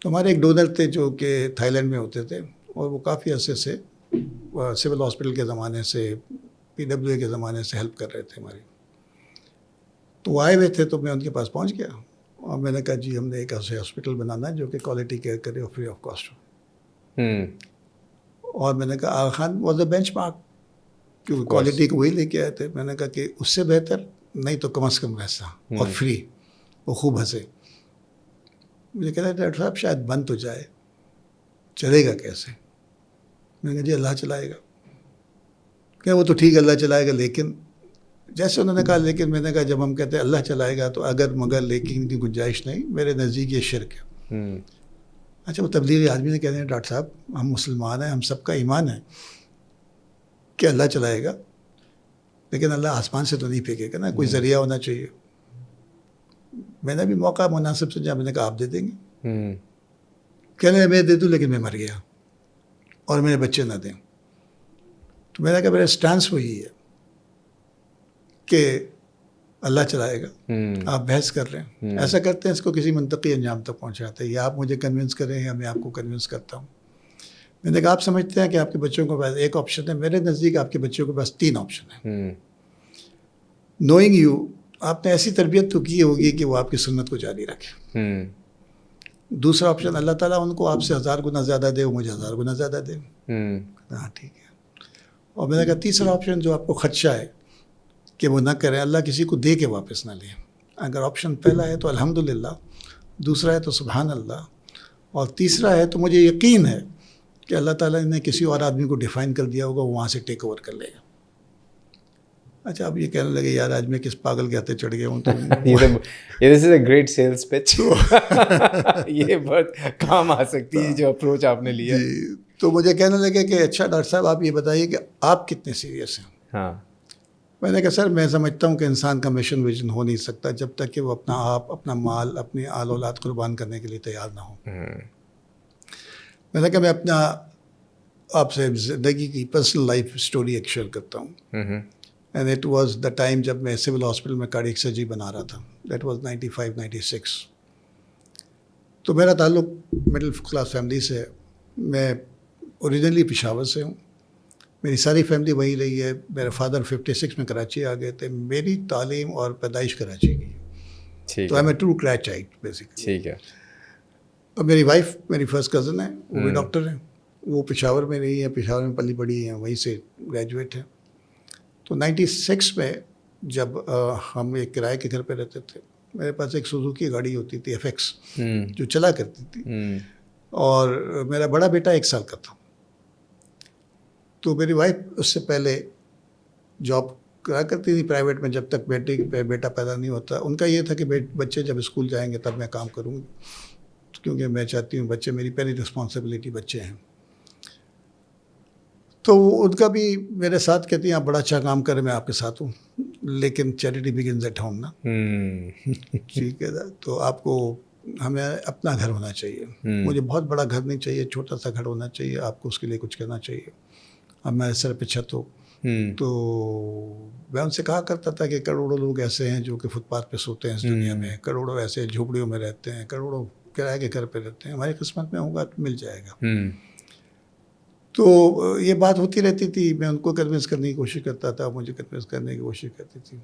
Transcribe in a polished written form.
تو ہمارے ایک ڈونر تھے جو کہ تھائی لینڈ میں ہوتے تھے اور وہ کافی عرصے سے سول ہاسپٹل کے زمانے سے PWA کے زمانے سے ہیلپ کر رہے تھے ہماری. تو وہ آئے ہوئے تھے تو میں ان کے پاس پہنچ گیا اور میں نے کہا جی ہم نے ایک ایسے ہاسپٹل بنانا ہے جو کہ کوالٹی کیئر کرے اور فری آف کاسٹ ہو. اور میں نے کہا Aga Khan was a benchmark مارک کیونکہ کوالٹی کو وہی لے کے آئے تھے. میں نے کہا کہ اس سے بہتر نہیں تو کم از کم ویسا اور فری. وہ خوب ہنسے. مجھے کہتا ہے ڈاکٹر صاحب شاید بند تو جائے, چلے گا کیسے؟ میں نے کہا جی اللہ چلائے گا. کہ وہ تو ٹھیک ہے اللہ چلائے گا, لیکن جیسے انہوں نے کہا لیکن میں نے کہا جب ہم کہتے ہیں اللہ چلائے گا تو اگر مگر لیکن کی گنجائش نہیں, میرے نزدیک یہ شرک ہے. اچھا وہ تبلیغی آدمی نے کہتے ہیں ڈاکٹر صاحب ہم مسلمان ہیں, ہم سب کا ایمان ہے کہ اللہ چلائے گا, لیکن اللہ آسمان سے تو نہیں پھینکے گا نا, کوئی ذریعہ ہونا چاہیے. میں نے بھی موقع مناسب سے جب میں نے کہا آپ دے دیں گے, کہنے لگے میں دے دوں لیکن میں مر گیا اور میرے بچے نہ دیں. تو میں نے کہا میرا اسٹانس وہی ہے کہ اللہ چلائے گا, آپ بحث کر رہے ہیں, ایسا کرتے ہیں اس کو کسی منطقی انجام تک پہنچاتے ہیں, یا آپ مجھے کنونس کریں یا میں آپ کو کنونس کرتا ہوں. میں نے کہا آپ سمجھتے ہیں کہ آپ کے بچوں کے پاس ایک آپشن ہے, میرے نزدیک آپ کے بچوں کے پاس 3 آپشن ہیں. نوئنگ یو, آپ نے ایسی تربیت تو کی ہوگی کہ وہ آپ کی سنت کو جاری رکھے. دوسرا آپشن اللہ تعالیٰ ان کو آپ سے 1000 گنا زیادہ دے, وہ مجھے 1000 گنا زیادہ دے. ہاں ٹھیک ہے. اور میں نے کہا تیسرا آپشن جو آپ کو خدشہ ہے کہ وہ نہ کریں, اللہ کسی کو دے کے واپس نہ لیں. اگر آپشن پہلا ہے تو الحمدللہ, دوسرا ہے تو سبحان اللہ, اور تیسرا ہے تو مجھے یقین ہے کہ اللہ تعالیٰ نے کسی اور آدمی کو ڈیفائن کر دیا ہوگا, وہ وہاں سے ٹیک اوور کر لے گا. اچھا اب یہ کہنے لگے یار آج میں کس پاگل کے ہاتھے چڑھ گیا ہوں. تو دس از اے گریٹ سیلس پچ. یہ بہت کام آ سکتی ہے جو اپروچ آپ نے لیا. تو مجھے کہنے لگے کہ اچھا ڈاکٹر صاحب آپ یہ بتائیے کہ آپ کتنے سیریس ہیں. ہاں. میں نے کہا سر میں سمجھتا ہوں کہ انسان کا مشن ویژن ہو نہیں سکتا جب تک کہ وہ اپنا آپ, اپنا مال, اپنی آل اولاد قربان کرنے کے لیے تیار نہ ہو. میں نے کہا میں اپنا آپ سے زندگی کی پرسنل لائف اسٹوری ایک شیئر کرتا ہوں. And it was the time جب میں سول ہاسپٹل میں کارڈیک سرجری بنا رہا تھا. That was 95-96. تو میرا تعلق مڈل کلاس فیملی سے ہے. میں اوریجنلی پشاور سے ہوں, میری ساری فیملی وہیں رہی ہے. میرے فادر 56 میں کراچی آ گئے تھے. میری تعلیم اور پیدائش کراچی کی ہے. تو I am a true Karachiite basically. ٹھیک ہے. اور میری وائف میری فرسٹ کزن ہے, وہ بھی ڈاکٹر ہیں. وہ پشاور میں رہی ہے, پشاور میں پلی بڑھی ہیں, وہیں سے گریجویٹ ہیں. تو 96 میں جب ہم ایک کرائے کے گھر پہ رہتے تھے, میرے پاس ایک سوزوکی گاڑی ہوتی تھی FX جو چلا کرتی تھی, اور میرا بڑا بیٹا 1 سال کا تھا. تو میری وائف اس سے پہلے جاب کرا کرتی تھی پرائیویٹ میں جب تک بیٹا پیدا نہیں ہوتا. ان کا یہ تھا کہ بچے جب اسکول جائیں گے تب میں کام کروں گی, کیونکہ میں چاہتی ہوں بچے میری پہلی رسپانسبلٹی بچے ہیں. تو ان کا بھی میرے ساتھ کہتی ہیں آپ بڑا اچھا کام کریں, میں آپ کے ساتھ ہوں, لیکن چیریٹی بگنز ایٹ ہوم نا. ٹھیک ہے. تو آپ کو ہمیں اپنا گھر ہونا چاہیے. مجھے بہت بڑا گھر نہیں چاہیے, چھوٹا سا گھر ہونا چاہیے. آپ کو اس کے لیے کچھ کرنا چاہیے. اب میرے سر پہ چھت ہو. تو میں ان سے کہا کرتا تھا کہ کروڑوں لوگ ایسے ہیں جو کہ فٹ پاتھ پہ سوتے ہیں اس دنیا میں, کروڑوں ایسے جھوپڑیوں میں رہتے ہیں, کروڑوں کرائے کے گھر پہ رہتے ہیں. ہماری قسمت میں ہوگا تو مل جائے گا. تو یہ بات ہوتی رہتی تھی. میں ان کو کنونس کرنے کی کوشش کرتا تھا, مجھے کنونس کرنے کی کوشش کرتی تھی.